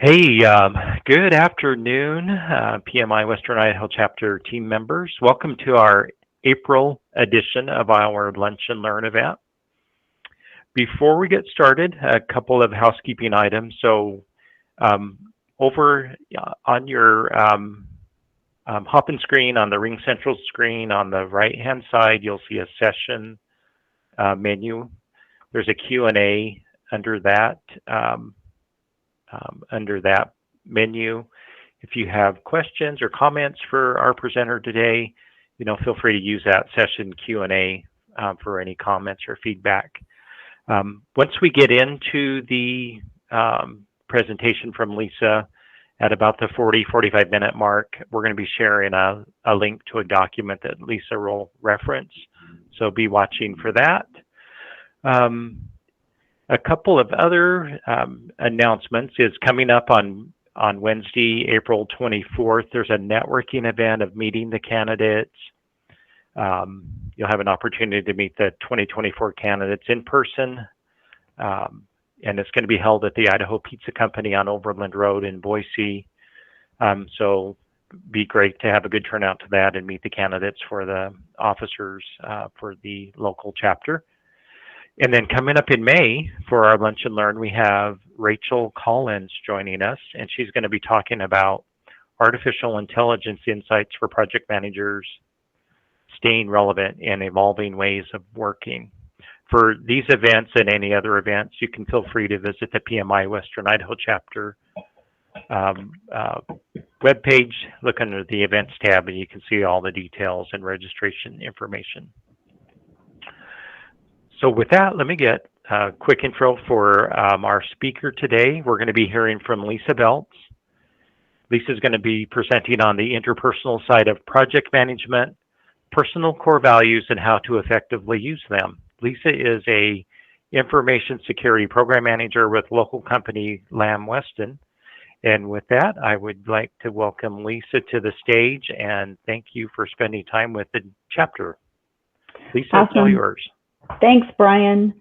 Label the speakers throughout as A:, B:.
A: Hey, good afternoon, PMI Western Idaho chapter team members. Welcome to our April edition of our Lunch and Learn event. Before we get started, a couple of housekeeping items. So over on your Hopin screen, on the Ring Central screen, on the right-hand side, you'll see a session menu. There's a Q&A under that. Under that menu. If you have questions or comments for our presenter today, feel free to use that session Q&A for any comments or feedback. Once we get into the presentation from Lysa at about the 45 minute mark, we're going to be sharing a link to a document that Lysa will reference. So be watching for that. A couple of other announcements is coming up on Wednesday, April 24th. There's a networking event of meeting the candidates. You'll have an opportunity to meet the 2024 candidates in person. And it's going to be held at the Idaho Pizza Company on Overland Road in Boise. So be great to have a good turnout to that and meet the candidates for the officers for the local chapter. And then coming up in May for our Lunch and Learn, we have Rachel Collins joining us, and she's going to be talking about artificial intelligence insights for project managers, staying relevant and evolving ways of working. For these events and any other events, you can feel free to visit the PMI Western Idaho chapter webpage, look under the events tab, and you can see all the details and registration information. So with that, let me get a quick intro for our speaker today. We're going to be hearing from Lysa Beltz. Lysa is going to be presenting on the interpersonal side of project management, personal core values, and how to effectively use them. Lysa is a information security program manager with local company Weston. And with that, I would like to welcome Lysa to the stage and thank you for spending time with the chapter. Lysa,
B: awesome.
A: It's all yours.
B: Thanks, Brian.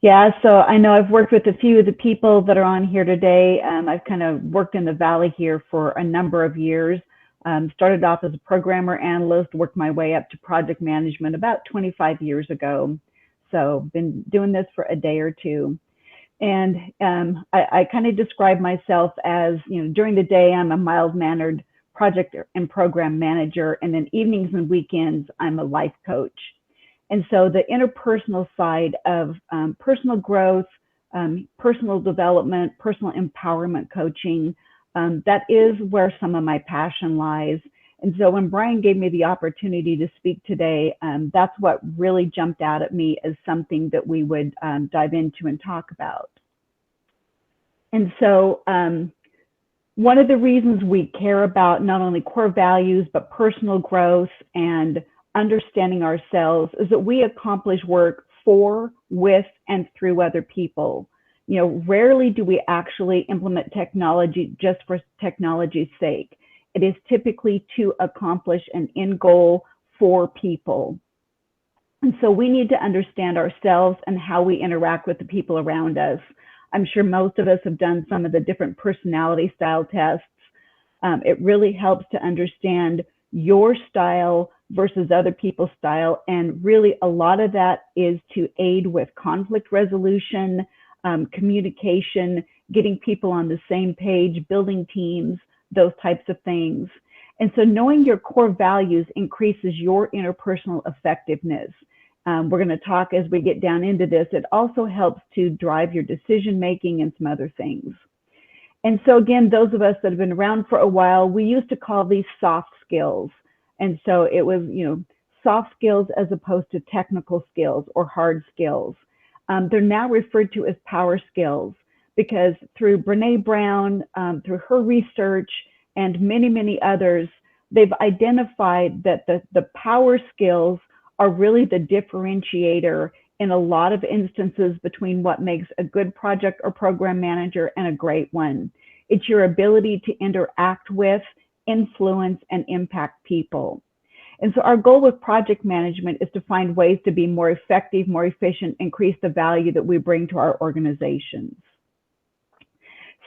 B: Yeah, so I know I've worked with a few of the people that are on here today. I've kind of worked in the Valley here for a number of years. Started off as a programmer analyst, worked my way up to project management about 25 years ago. So been doing this for a day or two. And I kind of describe myself as, during the day, I'm a mild-mannered project and program manager, and then evenings and weekends, I'm a life coach. And so the interpersonal side of personal growth, personal development, personal empowerment coaching, that is where some of my passion lies. And so when Brian gave me the opportunity to speak today, that's what really jumped out at me as something that we would dive into and talk about. And so one of the reasons we care about not only core values, but personal growth and understanding ourselves is that we accomplish work for, with, and through other people. Rarely do we actually implement technology just for technology's sake. It is typically to accomplish an end goal for people. And so we need to understand ourselves and how we interact with the people around us. I'm sure most of us have done some of the different personality style tests. It really helps to understand your style versus other people's style. And really a lot of that is to aid with conflict resolution, communication, getting people on the same page, building teams, those types of things. And so knowing your core values increases your interpersonal effectiveness. We're going to talk as we get down into this. It also helps to drive your decision making and some other things. And so again, those of us that have been around for a while, we used to call these soft skills. And so it was, soft skills as opposed to technical skills or hard skills. They're now referred to as power skills because through Brene Brown, through her research and many, many others, they've identified that the power skills are really the differentiator in a lot of instances between what makes a good project or program manager and a great one. It's your ability to interact with, influence, and impact people. And so our goal with project management is to find ways to be more effective, more efficient, increase the value that we bring to our organizations.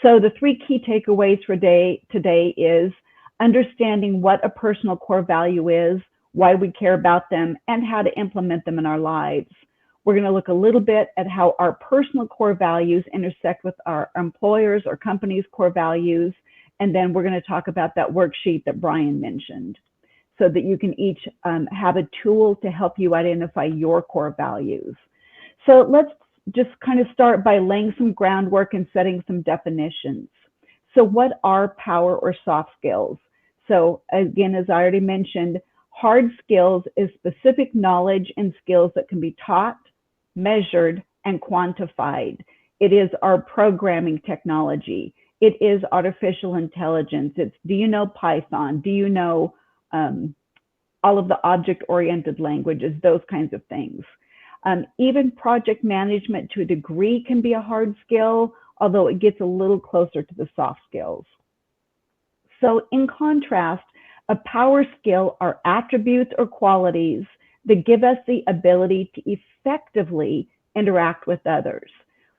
B: So the three key takeaways for today is understanding what a personal core value is, why we care about them, and how to implement them in our lives. We're going to look a little bit at how our personal core values intersect with our employers or companies' core values, and then we're going to talk about that worksheet that Brian mentioned so that you can each have a tool to help you identify your core values. So let's just kind of start by laying some groundwork and setting some definitions. So what are power or soft skills? So again, as I already mentioned, hard skills is specific knowledge and skills that can be taught, measured, and quantified. It is our programming technology. It is artificial intelligence. It's, do you know Python? Do you know all of the object-oriented languages, those kinds of things. Even project management to a degree can be a hard skill, although it gets a little closer to the soft skills. So in contrast, a power skill are attributes or qualities that give us the ability to effectively interact with others.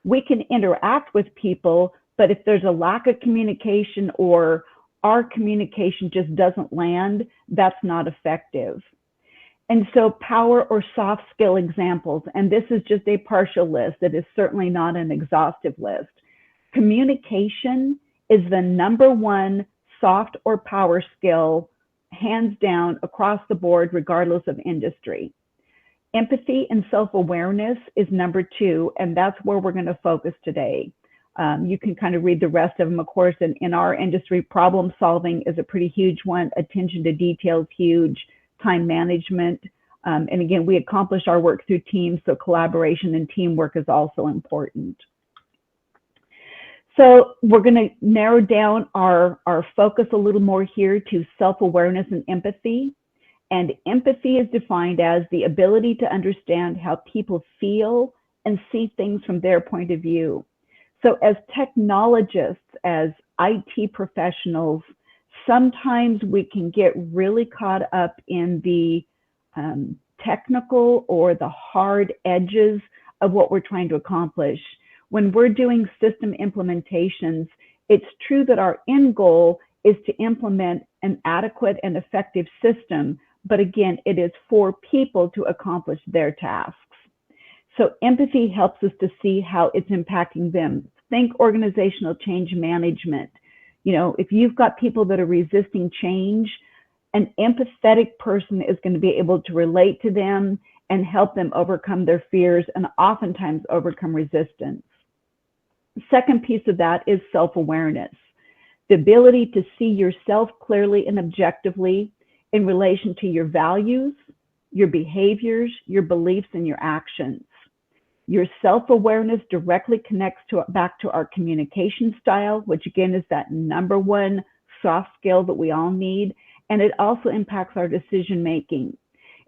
B: We can interact with people, but if there's a lack of communication or our communication just doesn't land, that's not effective. And so power or soft skill examples, and this is just a partial list, it is certainly not an exhaustive list. Communication is the #1 soft or power skill, hands down across the board, regardless of industry. Empathy and self-awareness is #2, and that's where we're going to focus today. You can kind of read the rest of them, of course, and in our industry, problem solving is a pretty huge one. Attention to detail is huge. Time management. And again, we accomplish our work through teams, so collaboration and teamwork is also important. So we're going to narrow down our focus a little more here to self-awareness and empathy. And empathy is defined as the ability to understand how people feel and see things from their point of view. So as technologists, as IT professionals, sometimes we can get really caught up in the technical or the hard edges of what we're trying to accomplish. When we're doing system implementations, it's true that our end goal is to implement an adequate and effective system, but again, it is for people to accomplish their tasks. So empathy helps us to see how it's impacting them. Think organizational change management. You know, if you've got people that are resisting change, an empathetic person is going to be able to relate to them and help them overcome their fears and oftentimes overcome resistance. Second piece of that is self-awareness, the ability to see yourself clearly and objectively in relation to your values, your behaviors, your beliefs, and your actions. Your self-awareness directly connects back to our communication style, which again is that #1 soft skill that we all need. And it also impacts our decision-making.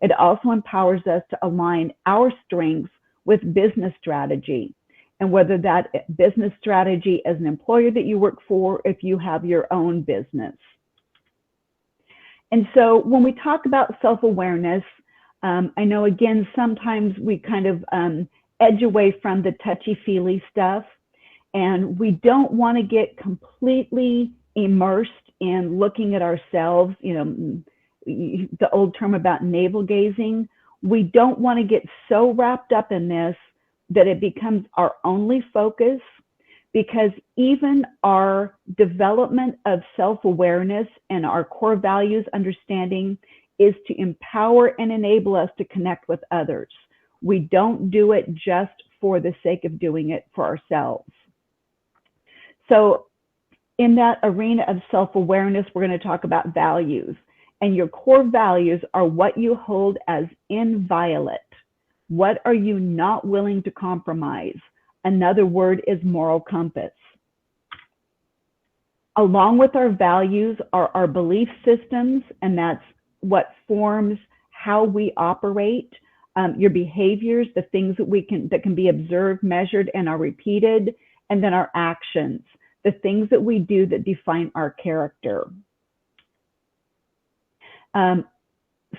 B: It also empowers us to align our strengths with business strategy. And whether that business strategy as an employer that you work for, if you have your own business. And so when we talk about self-awareness, I know again, sometimes we kind of edge away from the touchy-feely stuff, and we don't want to get completely immersed in looking at ourselves, you know, the old term about navel gazing. We don't want to get so wrapped up in this that it becomes our only focus, because even our development of self-awareness and our core values understanding is to empower and enable us to connect with others. We don't do it just for the sake of doing it for ourselves. So in that arena of self-awareness, we're going to talk about values. And your core values are what you hold as inviolate. What are you not willing to compromise? Another word is moral compass. Along with our values are our belief systems, and that's what forms how we operate. Your behaviors, the things that can be observed, measured, and are repeated, and then our actions, the things that we do that define our character.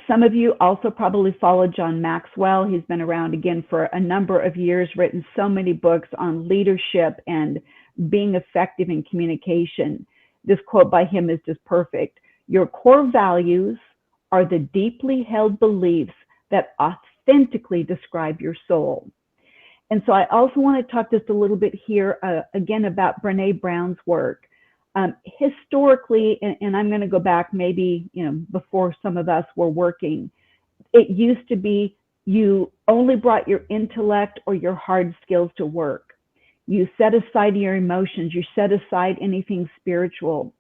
B: Some of you also probably follow John Maxwell. He's been around again for a number of years, written so many books on leadership and being effective in communication. This quote by him is just perfect. Your core values are the deeply held beliefs that authentically describe your soul. And so I also want to talk just a little bit here again about Brené Brown's work. Historically, and I'm going to go back maybe before some of us were working, it used to be you only brought your intellect or your hard skills to work. You set aside your emotions, you set aside anything spiritual.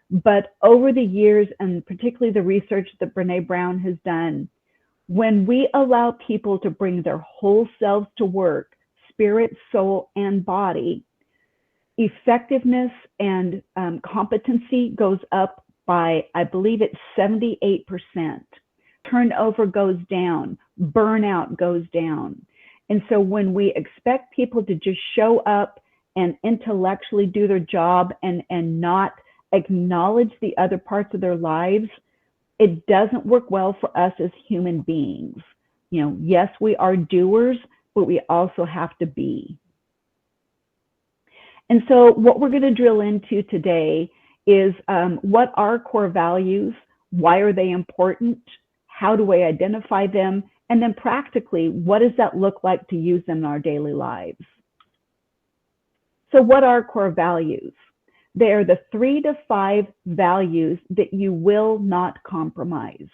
B: But over the years, and particularly the research that Brené Brown has done, when we allow people to bring their whole selves to work, spirit, soul, and body, effectiveness and competency goes up by, I believe it's 78%. Turnover goes down, burnout goes down. And so when we expect people to just show up and intellectually do their job and not acknowledge the other parts of their lives, it doesn't work well for us as human beings. Yes, we are doers, but we also have to be. And so what we're going to drill into today is what are core values? Why are they important? How do we identify them? And then practically, what does that look like to use them in our daily lives? So what are core values? They are the 3 to 5 values that you will not compromise.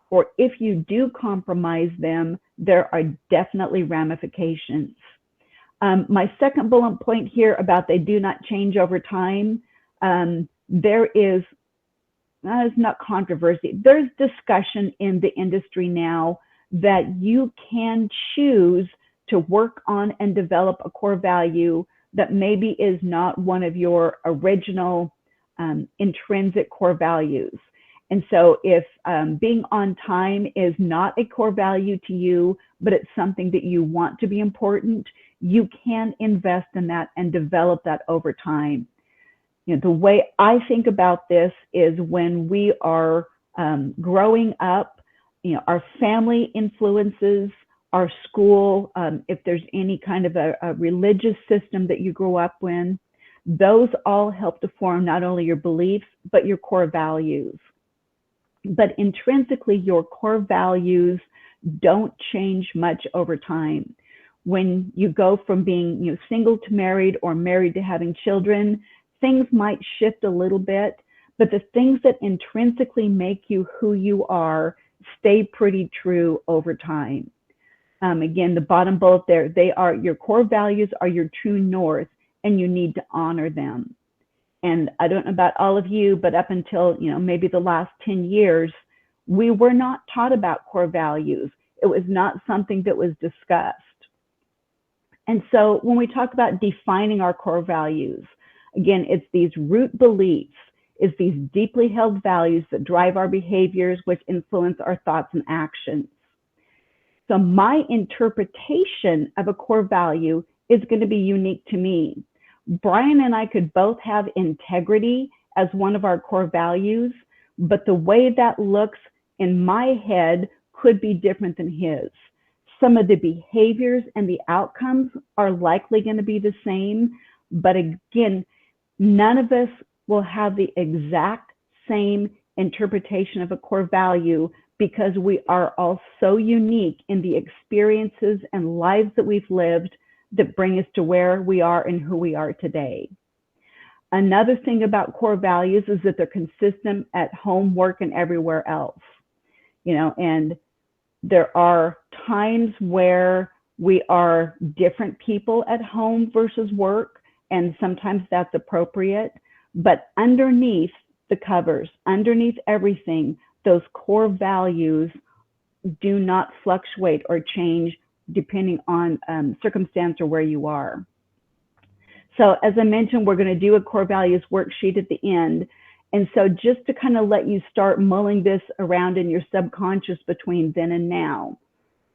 B: Or if you do compromise them, there are definitely ramifications. My second bullet point here about they do not change over time, there is, it's not controversy, there's discussion in the industry now that you can choose to work on and develop a core value that maybe is not one of your original intrinsic core values. And so if being on time is not a core value to you, but it's something that you want to be important, you can invest in that and develop that over time. The way I think about this is when we are growing up, our family influences, our school, if there's any kind of a religious system that you grew up in, those all help to form not only your beliefs, but your core values. But intrinsically, your core values don't change much over time. When you go from being single to married or married to having children, things might shift a little bit, but the things that intrinsically make you who you are stay pretty true over time. Again, the bottom bullet there, your core values are your true north, and you need to honor them. And I don't know about all of you, but up until maybe the last 10 years, we were not taught about core values. It was not something that was discussed. And so when we talk about defining our core values, again, it's these root beliefs, it's these deeply held values that drive our behaviors, which influence our thoughts and actions. So my interpretation of a core value is going to be unique to me. Brian and I could both have integrity as one of our core values, but the way that looks in my head could be different than his. Some of the behaviors and the outcomes are likely going to be the same, but again, none of us will have the exact same interpretation of a core value because we are all so unique in the experiences and lives that we've lived that bring us to where we are and who we are today. Another thing about core values is that they're consistent at home, work, and everywhere else. And there are times where we are different people at home versus work, and sometimes that's appropriate. But underneath the covers, underneath everything, those core values do not fluctuate or change depending on circumstance or where you are. So as I mentioned, we're going to do a core values worksheet at the end. And so just to kind of let you start mulling this around in your subconscious between then and now,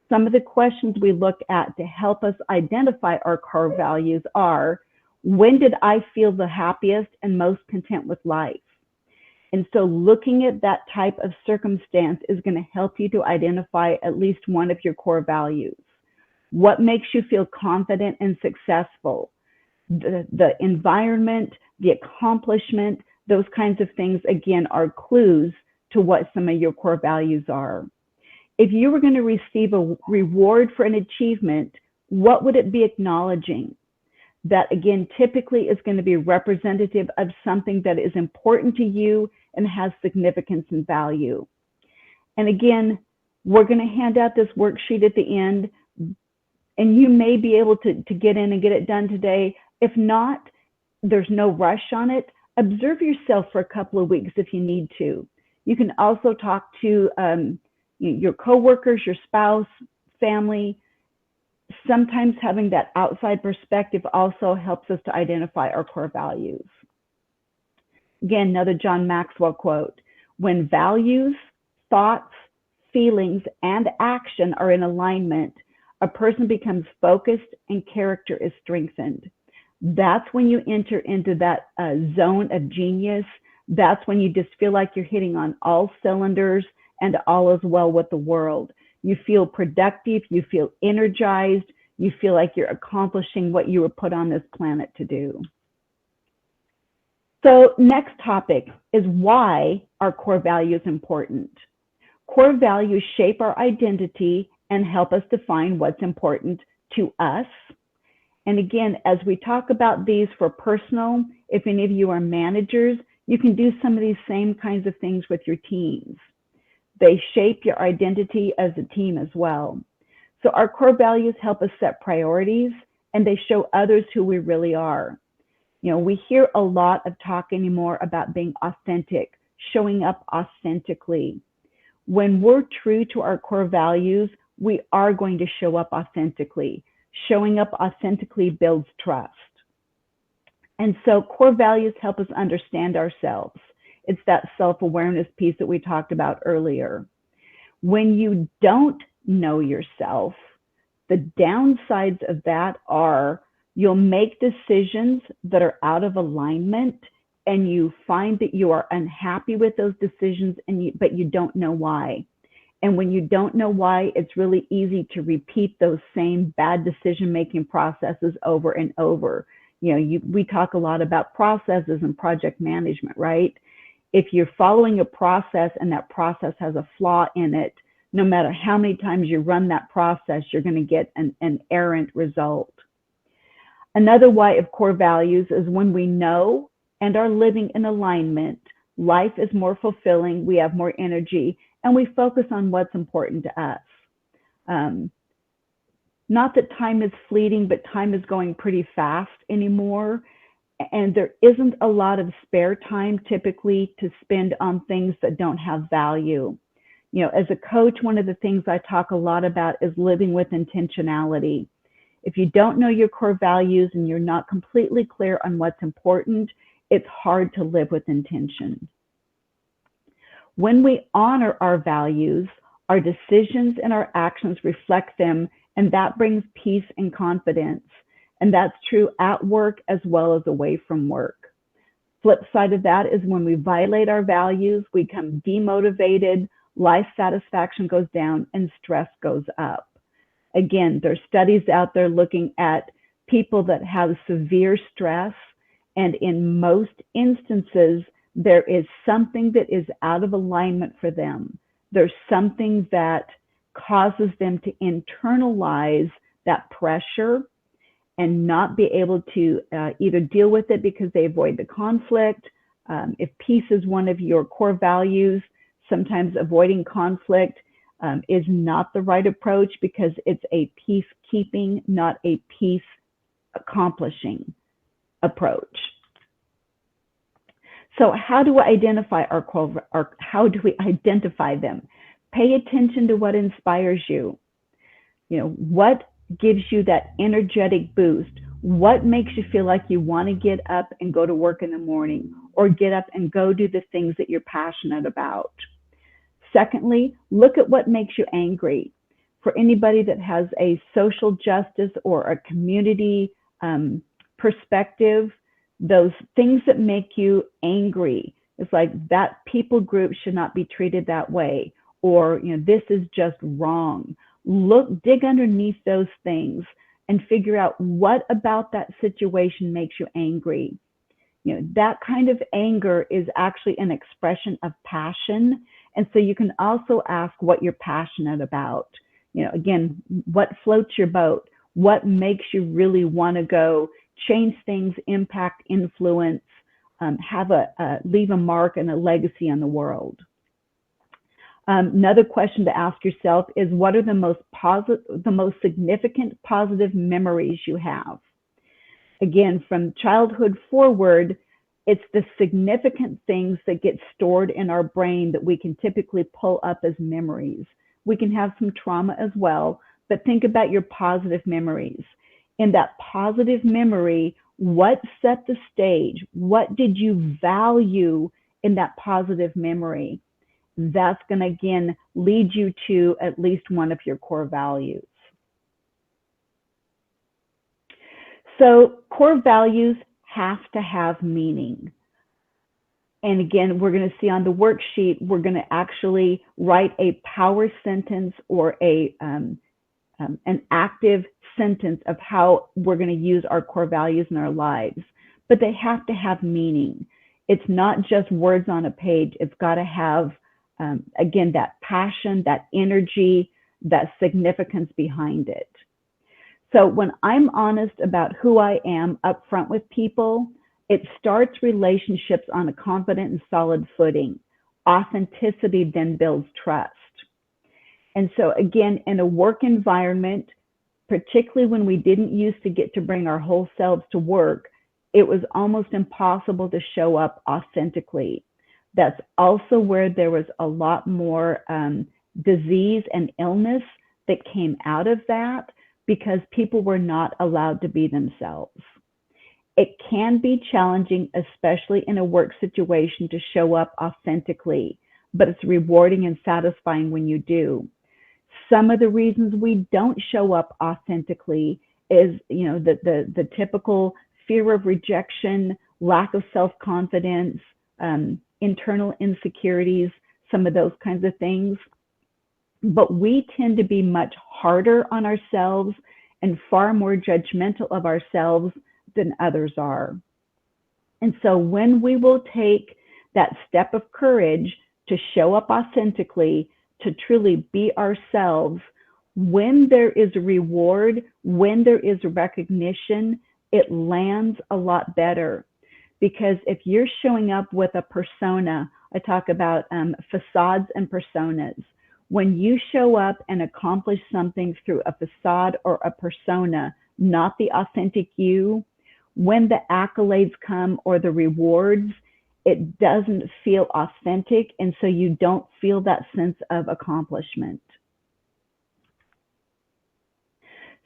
B: some of the questions we look at to help us identify our core values are, when did I feel the happiest and most content with life? And so looking at that type of circumstance is going to help you to identify at least one of your core values. What makes you feel confident and successful? the environment, the accomplishment, those kinds of things, again, are clues to what some of your core values are. If you were going to receive a reward for an achievement, what would it be acknowledging? That, again, typically is going to be representative of something that is important to you and has significance and value. And again, we're going to hand out this worksheet at the end, and you may be able to get in and get it done today. If not, there's no rush on it. Observe yourself for a couple of weeks if you need to. You can also talk to your coworkers, your spouse, family. Sometimes having that outside perspective also helps us to identify our core values. Again, another John Maxwell quote: when values, thoughts, feelings, and action are in alignment, a person becomes focused and character is strengthened. That's when you enter into that zone of genius. That's when you just feel like you're hitting on all cylinders and all is well with the world. You feel productive, you feel energized, you feel like you're accomplishing what you were put on this planet to do. So next topic is why are core values important? Core values shape our identity and help us define what's important to us. And again, as we talk about these for personal, if any of you are managers, you can do some of these same kinds of things with your teams. They shape your identity as a team as well. So our core values help us set priorities, and they show others who we really are. You know, we hear a lot of talk anymore about being authentic, showing up authentically. When we're true to our core values, we are going to show up authentically. Showing up authentically builds trust. And so core values help us understand ourselves. It's that self-awareness piece that we talked about earlier. When you don't know yourself, the downsides of that are you'll make decisions that are out of alignment, and you find that you are unhappy with those decisions, but you don't know why. And when you don't know why, it's really easy to repeat those same bad decision-making processes over and over. You know, we talk a lot about processes and project management, right? If you're following a process and that process has a flaw in it, no matter how many times you run that process, you're going to get an errant result. Another why of core values is when we know and are living in alignment, life is more fulfilling, we have more energy, and we focus on what's important to us. Not that time is fleeting, but time is going pretty fast anymore. And there isn't a lot of spare time typically to spend on things that don't have value. You know, as a coach, one of the things I talk a lot about is living with intentionality. If you don't know your core values and you're not completely clear on what's important, it's hard to live with intention. When we honor our values, our decisions and our actions reflect them, and that brings peace and confidence. And that's true at work as well as away from work. Flip side of that is when we violate our values, we become demotivated, life satisfaction goes down, and stress goes up. Again, there's studies out there looking at people that have severe stress, and in most instances, there is something that is out of alignment for them. There's something that causes them to internalize that pressure and not be able to either deal with it because they avoid the conflict. If peace is one of your core values, sometimes avoiding conflict is not the right approach because it's a peacekeeping, not a peace accomplishing approach. So how do we identify how do we identify them? Pay attention to what inspires you. You know, what gives you that energetic boost? What makes you feel like you want to get up and go to work in the morning, or get up and go do the things that you're passionate about? Secondly, look at what makes you angry. For anybody that has a social justice or a community perspective, those things that make you angry, it's like that people group should not be treated that way, or, you know, this is just wrong. Dig underneath those things and figure out what about that situation makes you angry. That kind of anger is actually an expression of passion. And so you can also ask what you're passionate about. Again, what floats your boat? What makes you really want to go change things, impact, influence, leave a mark and a legacy on the world? Another question to ask yourself is, what are the most significant positive memories you have? Again, from childhood forward, it's the significant things that get stored in our brain that we can typically pull up as memories. We can have some trauma as well, but think about your positive memories. In that positive memory, what set the stage? What did you value in that positive memory? That's going to, again, lead you to at least one of your core values. So core values have to have meaning. And again, we're going to see on the worksheet, we're going to actually write a power sentence or an active sentence of how we're going to use our core values in our lives. But they have to have meaning. It's not just words on a page. It's got to have, again, that passion, that energy, that significance behind it. So when I'm honest about who I am up front with people, it starts relationships on a confident and solid footing. Authenticity then builds trust. And so again, in a work environment, particularly when we didn't used to get to bring our whole selves to work, it was almost impossible to show up authentically. That's also where there was a lot more disease and illness that came out of that, because people were not allowed to be themselves. It can be challenging, especially in a work situation, to show up authentically, but it's rewarding and satisfying when you do. Some of the reasons we don't show up authentically is, the typical fear of rejection, lack of self-confidence, internal insecurities, some of those kinds of things. But we tend to be much harder on ourselves and far more judgmental of ourselves than others are. And so when we will take that step of courage to show up authentically, to truly be ourselves, when there is a reward, when there is a recognition, it lands a lot better. Because if you're showing up with a persona, I talk about facades and personas. When you show up and accomplish something through a facade or a persona, not the authentic you, when the accolades come or the rewards, it doesn't feel authentic, and so you don't feel that sense of accomplishment.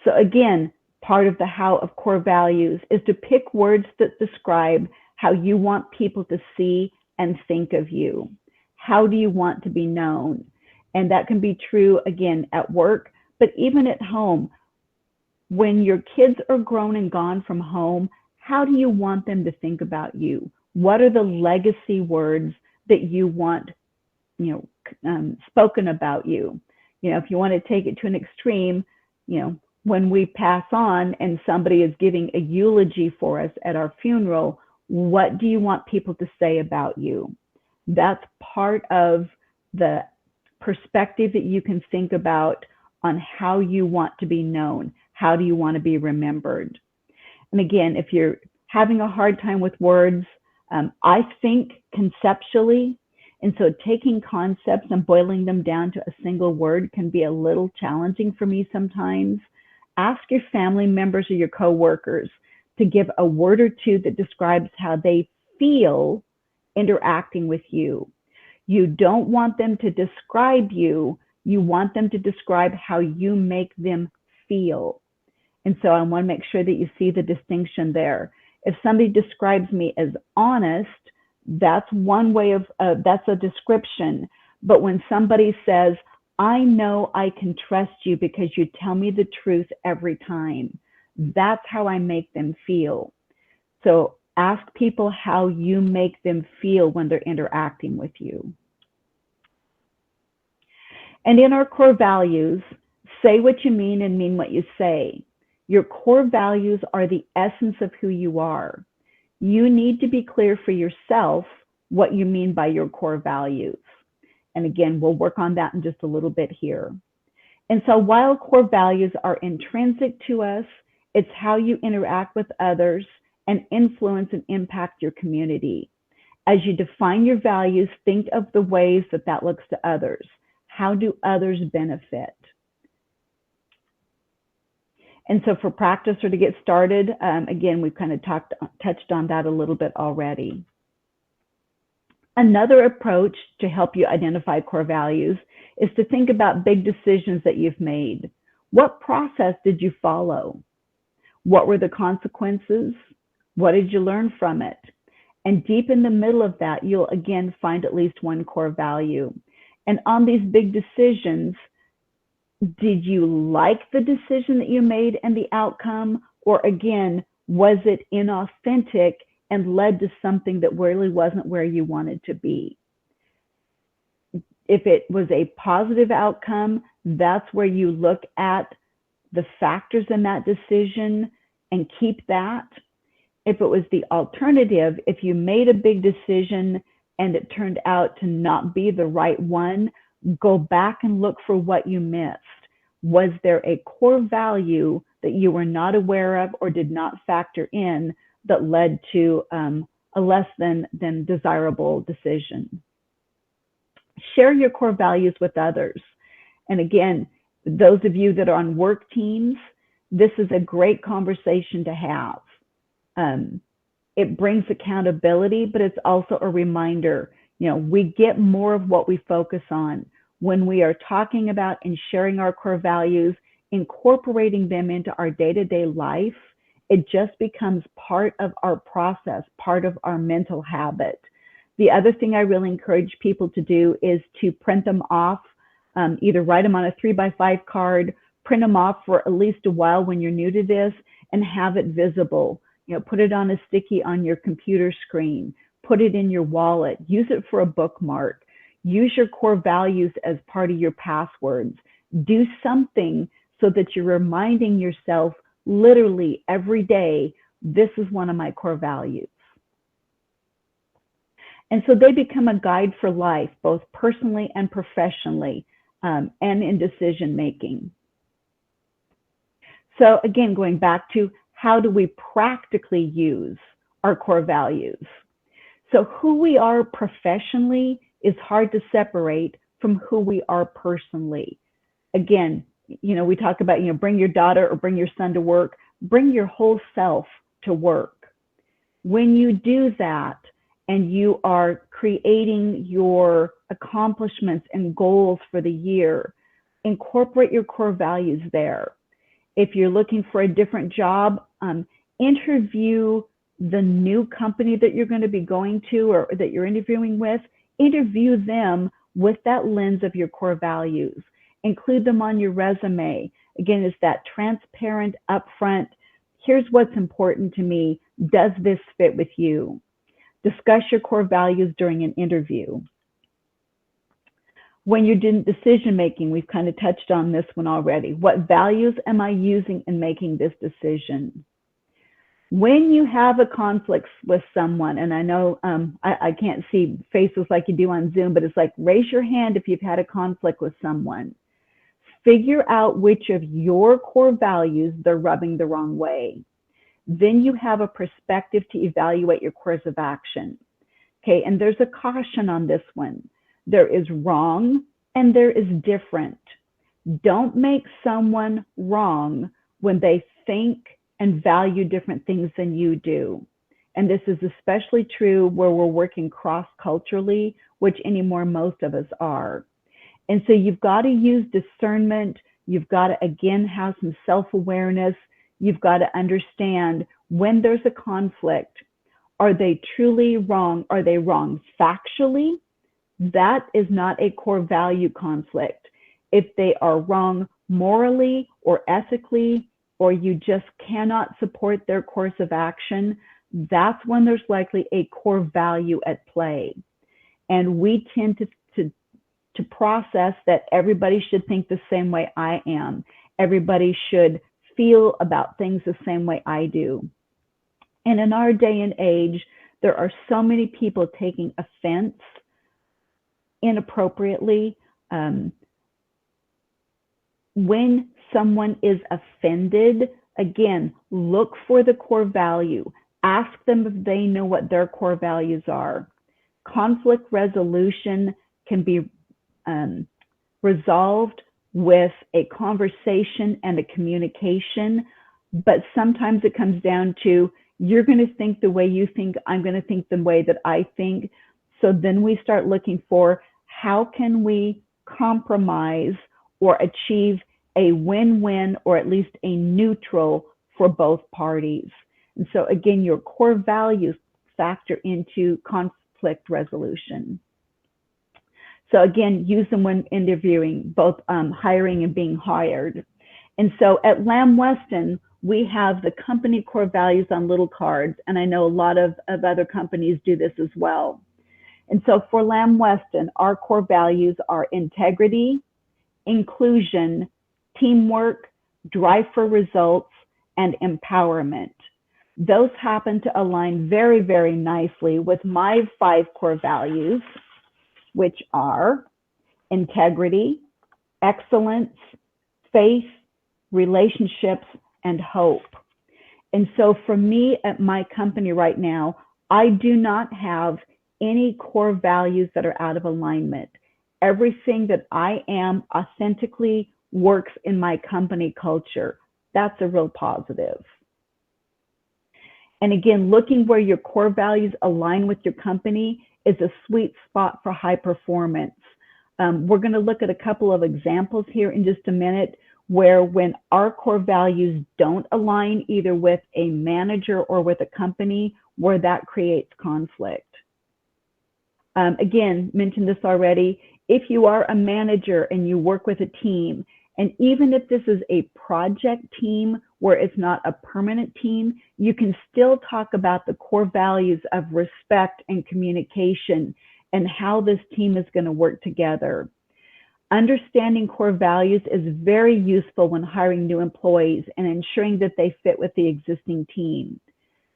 B: So again, part of the how of core values is to pick words that describe how you want people to see and think of you. How do you want to be known? And that can be true, again, at work, but even at home. When your kids are grown and gone from home, how do you want them to think about you? What are the legacy words that you want, spoken about you? If you want to take it to an extreme, when we pass on and somebody is giving a eulogy for us at our funeral, what do you want people to say about you? That's part of the perspective that you can think about on how you want to be known. How do you want to be remembered? And again, if you're having a hard time with words, I think conceptually, and so taking concepts and boiling them down to a single word can be a little challenging for me sometimes. Ask your family members or your coworkers to give a word or two that describes how they feel interacting with you. You don't want them to describe you. You want them to describe how you make them feel. And so I want to make sure that you see the distinction there. If somebody describes me as honest, that's one way of, that's a description. But when somebody says, I know I can trust you because you tell me the truth every time, that's how I make them feel. So ask people how you make them feel when they're interacting with you. And in our core values, say what you mean and mean what you say. Your core values are the essence of who you are. You need to be clear for yourself what you mean by your core values. And again, we'll work on that in just a little bit here. And so while core values are intrinsic to us, it's how you interact with others and influence and impact your community. As you define your values, think of the ways that that looks to others. How do others benefit? And so for practice or to get started, again, we've kind of touched on that a little bit already. Another approach to help you identify core values is to think about big decisions that you've made. What process did you follow? What were the consequences? What did you learn from it? And deep in the middle of that, you'll again find at least one core value. And on these big decisions, did you like the decision that you made and the outcome? Or again, was it inauthentic and led to something that really wasn't where you wanted to be? If it was a positive outcome, that's where you look at the factors in that decision and keep that. If it was the alternative, if you made a big decision and it turned out to not be the right one, go back and look for what you missed. Was there a core value that you were not aware of or did not factor in that led to a less than desirable decision? Share your core values with others. And again, those of you that are on work teams, this is a great conversation to have. It brings accountability, but it's also a reminder, we get more of what we focus on. When we are talking about and sharing our core values, incorporating them into our day-to-day life, it just becomes part of our process, part of our mental habit. The other thing I really encourage people to do is to print them off, either write them on a 3x5 card, print them off for at least a while when you're new to this, and have it visible. Put it on a sticky on your computer screen, put it in your wallet, use it for a bookmark, use your core values as part of your passwords. Do something so that you're reminding yourself literally every day, this is one of my core values. And so they become a guide for life, both personally and professionally, and in decision making. So again, going back to how do we practically use our core values? So who we are professionally is hard to separate from who we are personally. Again, we talk about, bring your daughter or bring your son to work, bring your whole self to work. When you do that and you are creating your accomplishments and goals for the year, incorporate your core values there. If you're looking for a different job, interview the new company that you're going to be going to or that you're interviewing with. Interview them with that lens of your core values. Include them on your resume. Again, it's that transparent, upfront, here's what's important to me. Does this fit with you? Discuss your core values during an interview. When you're doing decision making, we've kind of touched on this one already. What values am I using in making this decision? When you have a conflict with someone, and I know I can't see faces like you do on Zoom, but it's like, raise your hand if you've had a conflict with someone. Figure out which of your core values they're rubbing the wrong way. Then you have a perspective to evaluate your course of action. Okay, and there's a caution on this one. There is wrong and there is different. Don't make someone wrong when they think and value different things than you do. And this is especially true where we're working cross-culturally, which anymore most of us are. And so you've got to use discernment. You've got to, again, have some self-awareness. You've got to understand when there's a conflict, are they truly wrong? Are they wrong factually? That is not a core value conflict. If they are wrong morally or ethically, or you just cannot support their course of action, that's when there's likely a core value at play. And we tend to process that everybody should think the same way I am. Everybody should feel about things the same way I do. And in our day and age, there are so many people taking offense inappropriately. When someone is offended, again, look for the core value. Ask them if they know what their core values are. Conflict resolution can be resolved with a conversation and a communication, but sometimes it comes down to, you're going to think the way you think, I'm going to think the way that I think. So then we start looking for, how can we compromise or achieve a win-win, or at least a neutral for both parties. And so again, your core values factor into conflict resolution. So again, use them when interviewing, both hiring and being hired. And so at Lamb Weston, we have the company core values on little cards, and I know a lot of other companies do this as well. And so for Lamb Weston, our core values are integrity, inclusion, teamwork, drive for results, and empowerment. Those happen to align very, very nicely with my 5 core values, which are integrity, excellence, faith, relationships, and hope. And so for me at my company right now, I do not have any core values that are out of alignment. Everything that I am authentically works in my company culture. That's a real positive. And again, looking where your core values align with your company is a sweet spot for high performance. We're going to look at a couple of examples here in just a minute, where when our core values don't align either with a manager or with a company, where that creates conflict. Again, mentioned this already, if you are a manager and you work with a team, and even if this is a project team where it's not a permanent team, you can still talk about the core values of respect and communication and how this team is going to work together. Understanding core values is very useful when hiring new employees and ensuring that they fit with the existing team.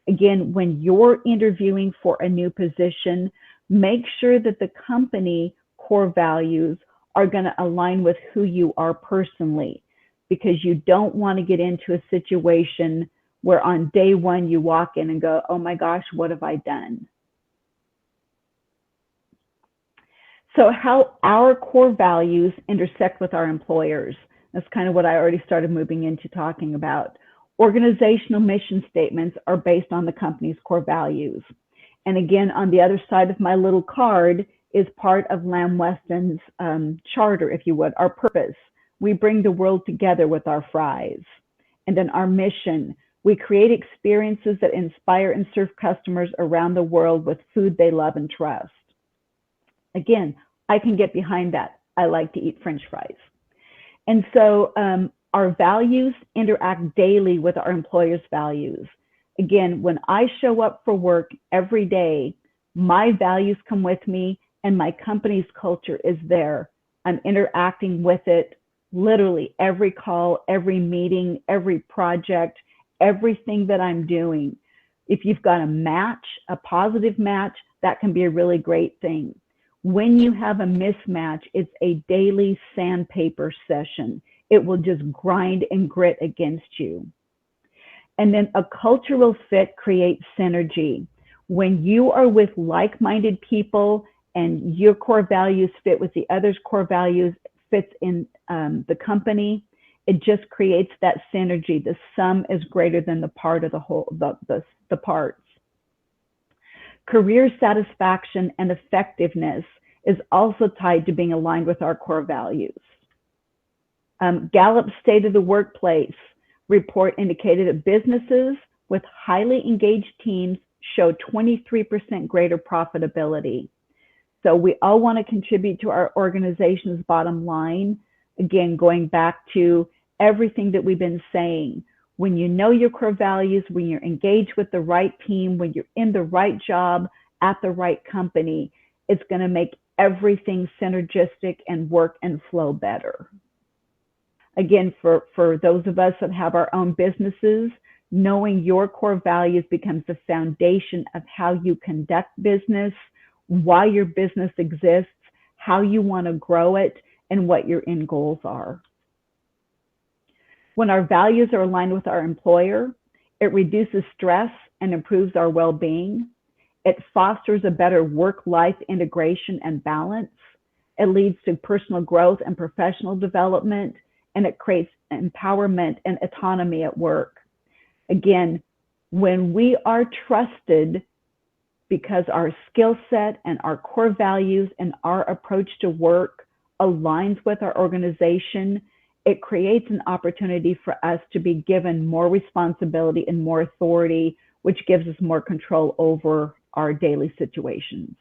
B: Again, when you're interviewing for a new position, make sure that the company core values are going to align with who you are personally, because you don't want to get into a situation where on day one you walk in and go, oh my gosh, what have I done? So how our core values intersect with our employers. That's kind of what I already started moving into talking about. Organizational mission statements are based on the company's core values. And again, on the other side of my little card is part of Lamb Weston's charter, if you would, our purpose. We bring the world together with our fries. And then our mission, we create experiences that inspire and serve customers around the world with food they love and trust. Again, I can get behind that. I like to eat French fries. And so our values interact daily with our employers' values. Again, when I show up for work every day, my values come with me and my company's culture is there. I'm interacting with it literally every call, every meeting, every project, everything that I'm doing. If you've got a match, a positive match, that can be a really great thing. When you have a mismatch, it's a daily sandpaper session. It will just grind and grit against you. And then a cultural fit creates synergy. When you are with like-minded people and your core values fit with the other's core values, fits in the company, it just creates that synergy. The sum is greater than the part of the whole, the parts. Career satisfaction and effectiveness is also tied to being aligned with our core values. Gallup's State of the Workplace report indicated that businesses with highly engaged teams show 23% greater profitability. So we all want to contribute to our organization's bottom line. Again, going back to everything that we've been saying, when you know your core values, when you're engaged with the right team, when you're in the right job at the right company, it's going to make everything synergistic and work and flow better. Again, for those of us that have our own businesses, knowing your core values becomes the foundation of how you conduct business, why your business exists, how you want to grow it, and what your end goals are. When our values are aligned with our employer, it reduces stress and improves our well-being. It fosters a better work-life integration and balance. It leads to personal growth and professional development, and it creates empowerment and autonomy at work. Again, when we are trusted because our skill set and our core values and our approach to work aligns with our organization, it creates an opportunity for us to be given more responsibility and more authority, which gives us more control over our daily situations.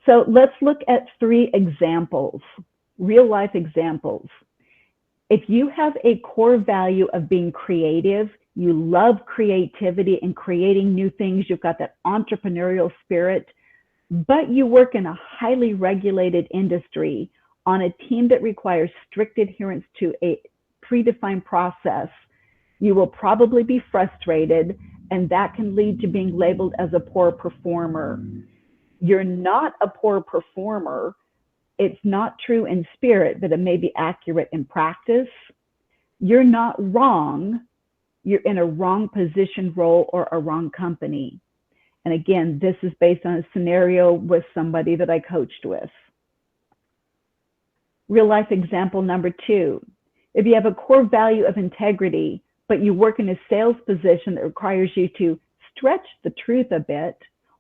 B: So let's look at 3 examples, real life examples. If you have a core value of being creative, you love creativity and creating new things, you've got that entrepreneurial spirit, but you work in a highly regulated industry on a team that requires strict adherence to a predefined process, you will probably be frustrated, and that can lead to being labeled as a poor performer. You're not a poor performer. It's not true in spirit, but it may be accurate in practice. You're not wrong. You're in a wrong position, role, or a wrong company. And again, this is based on a scenario with somebody that I coached with. Real life example number 2. If you have a core value of integrity, but you work in a sales position that requires you to stretch the truth a bit,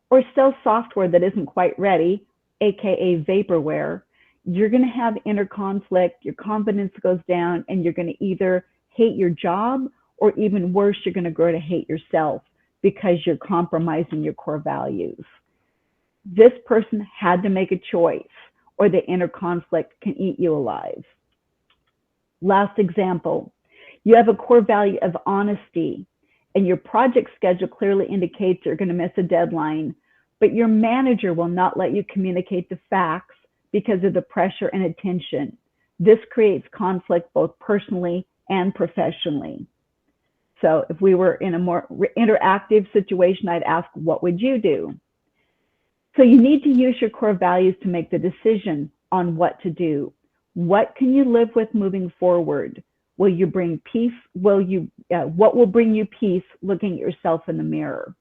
B: or sell software that isn't quite ready, aka vaporware, you're going to have inner conflict, your confidence goes down, and you're going to either hate your job, or even worse, you're going to grow to hate yourself because you're compromising your core values. This person had to make a choice, or the inner conflict can eat you alive. Last example, you have a core value of honesty, and your project schedule clearly indicates you're going to miss a deadline, but your manager will not let you communicate the facts because of the pressure and attention. This creates conflict both personally and professionally. So if we were in a more interactive situation, I'd ask, what would you do? So you need to use your core values to make the decision on what to do. What can you live with moving forward? Will you bring peace? What will bring you peace looking at yourself in the mirror?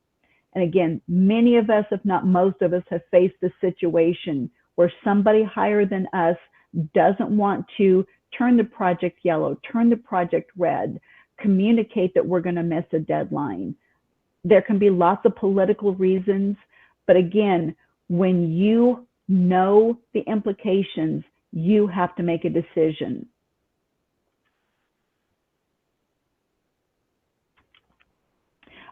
B: And again, many of us, if not most of us, have faced a situation where somebody higher than us doesn't want to turn the project yellow, turn the project red, communicate that we're going to miss a deadline. There can be lots of political reasons, but again, when you know the implications, you have to make a decision.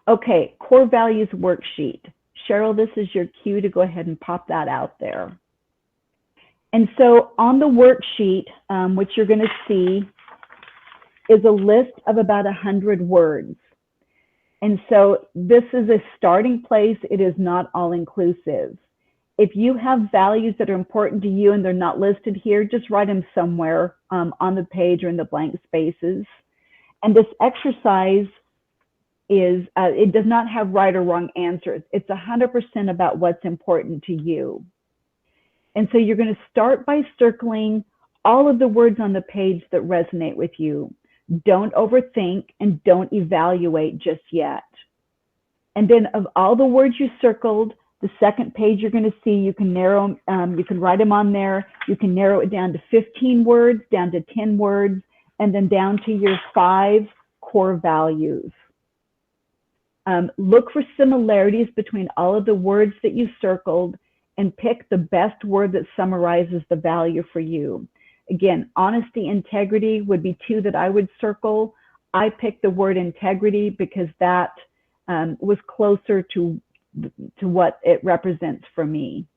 B: Okay, core values worksheet. Cheryl, this is your cue to go ahead and pop that out there. And so on the worksheet, what you're going to see is a list of about 100 words. And so this is a starting place. It is not all inclusive. If you have values that are important to you and they're not listed here, just write them somewhere on the page or in the blank spaces. And this exercise is, it does not have right or wrong answers. It's 100% about what's important to you. And so you're going to start by circling all of the words on the page that resonate with you. Don't overthink and don't evaluate just yet. And then of all the words you circled, the second page you're going to see, you can narrow, you can write them on there. You can narrow it down to 15 words, down to 10 words, and then down to your 5 core values. Look for similarities between all of the words that you circled and pick the best word that summarizes the value for you. Again, honesty, integrity would be 2 that I would circle. I picked the word integrity because that was closer to what it represents for me.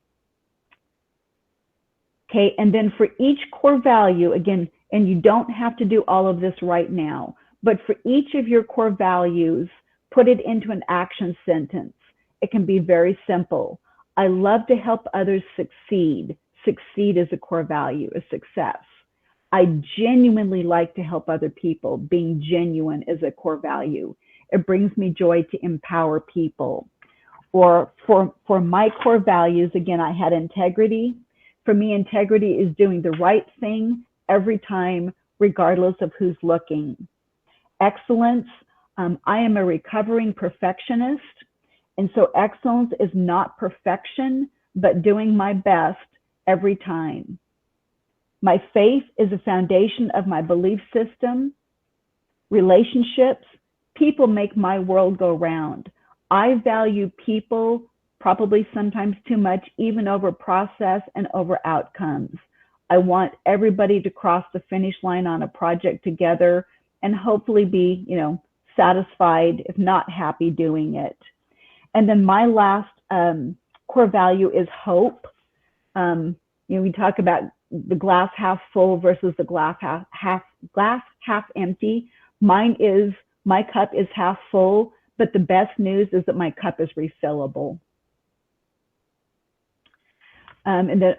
B: Okay, and then for each core value, again, and you don't have to do all of this right now, but for each of your core values, put it into an action sentence. It can be very simple. I love to help others succeed. Succeed is a core value, a success. I genuinely like to help other people. Being genuine is a core value. It brings me joy to empower people. Or for my core values, again, I had integrity. For me, integrity is doing the right thing every time, regardless of who's looking. Excellence, I am a recovering perfectionist. And so excellence is not perfection, but doing my best every time. My faith is a foundation of my belief system. Relationships, people make my world go round. I value people probably sometimes too much, even over process and over outcomes. I want everybody to cross the finish line on a project together and hopefully be, satisfied, if not happy doing it. And then my last core value is hope. We talk about the glass half full versus the glass half empty. My cup is half full, but the best news is that my cup is refillable. And then,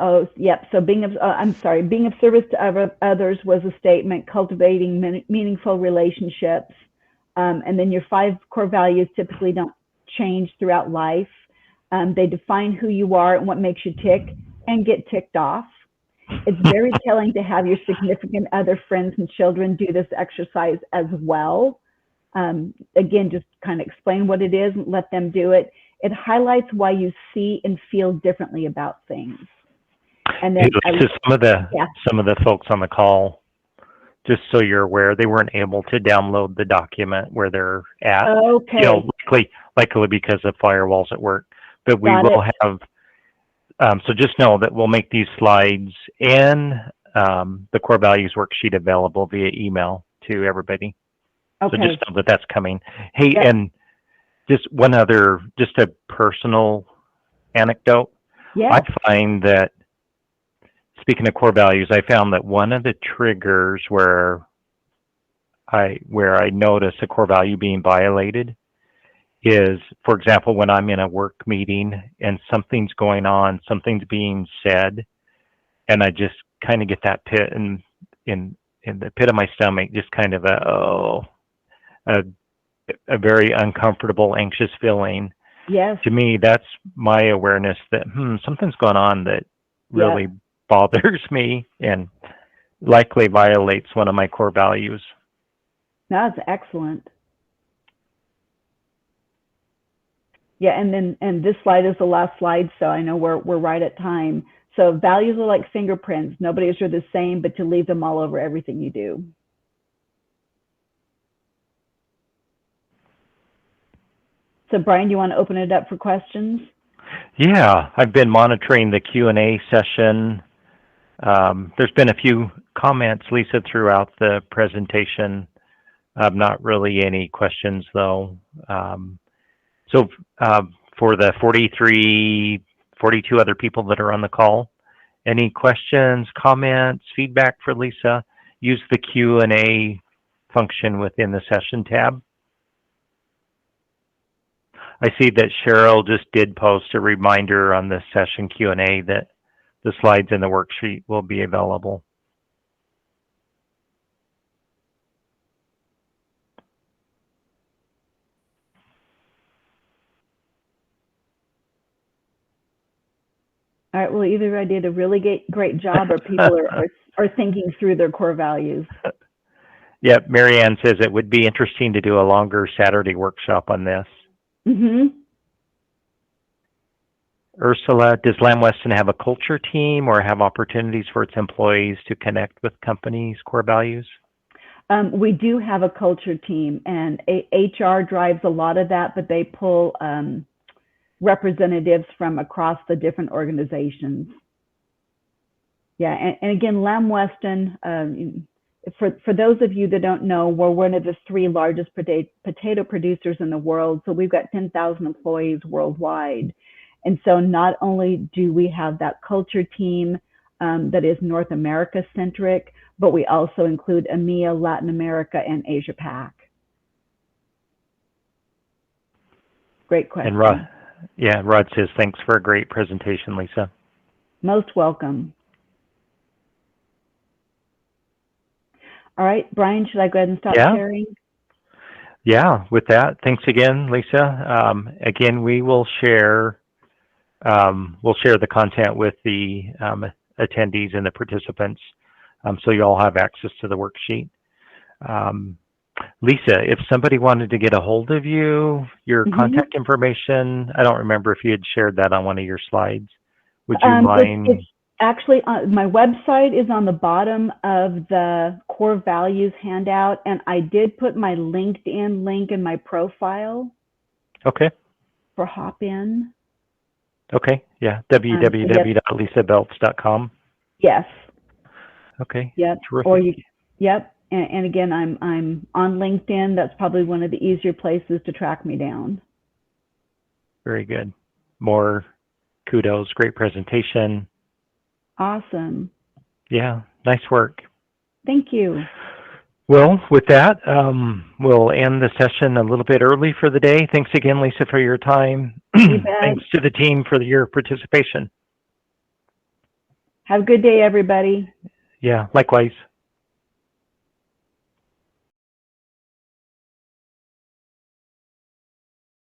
B: so being of service to others was a statement, cultivating meaningful relationships. And then your 5 core values typically don't change throughout life. They define who you are and what makes you tick and get ticked off. It's very telling to have your significant other, friends, and children do this exercise as well. Again, just kind of explain what it is and let them do it. It highlights why you see and feel differently about things. And then
A: some of the folks on the call, just so you're aware, they weren't able to download the document where they're at.
B: Okay.
A: Likely because of firewalls at work. But we will have. So just know that we'll make these slides and the core values worksheet available via email to everybody. Okay. So just know that that's coming. Hey, yep. And just a personal anecdote. Yeah. I find that, speaking of core values, I found that one of the triggers where I notice a core value being violated is, for example, when I'm in a work meeting and something's going on, something's being said, and I just kind of get that pit in the pit of my stomach, just kind of a very uncomfortable, anxious feeling. Yes. To me, that's my awareness that something's going on that really bothers me and likely violates one of my core values.
B: That's excellent. Yeah, and this slide is the last slide, so I know we're right at time. So values are like fingerprints. Nobody is the same, but to leave them all over everything you do. So Brian, you want to open it up for questions?
A: Yeah, I've been monitoring the Q&A session. There's been a few comments, Lysa, throughout the presentation. Not really any questions, though. So for the 42 other people that are on the call, any questions, comments, feedback for Lysa? Use the Q&A function within the session tab. I see that Cheryl just did post a reminder on the session Q&A that the slides in the worksheet will be available.
B: All right, well, either I did a really great job or people are thinking through their core values.
A: Yeah, Marianne says it would be interesting to do a longer Saturday workshop on this. Mm-hmm. Ursula, does Lamb Weston have a culture team or have opportunities for its employees to connect with companies' core values?
B: We do have a culture team, and HR drives a lot of that, but they pull representatives from across the different organizations. Yeah, and again, Lamb Weston, for those of you that don't know, we're one of the 3 largest potato producers in the world. So we've got 10,000 employees worldwide. And so not only do we have that culture team that is North America centric, but we also include EMEA, Latin America, and Asia Pac. Great question.
A: And Rod says, thanks for a great presentation, Lysa.
B: Most welcome. All right, Brian, should I go ahead and stop
A: Yeah.
B: sharing?
A: Yeah. With that, thanks again, Lysa. Again, we'll share the content with the attendees and the participants, so you all have access to the worksheet. Lysa, if somebody wanted to get a hold of you, your contact information, I don't remember if you had shared that on one of your slides. Would you mind?
B: It's actually, my website is on the bottom of the core values handout, and I did put my LinkedIn link in my profile.
A: Okay.
B: For Hop-In.
A: Okay. Yeah. www.lysabeltz.com.
B: Yes.
A: Okay.
B: Yep.
A: Terrific.
B: Or you. Yep. And again, I'm on LinkedIn. That's probably one of the easier places to track me down.
A: Very good. More kudos. Great presentation.
B: Awesome.
A: Yeah. Nice work.
B: Thank you.
A: Well, with that, we'll end the session a little bit early for the day. Thanks again, Lysa, for your time. Thanks to the team for your participation.
B: Have a good day, everybody.
A: Yeah, likewise.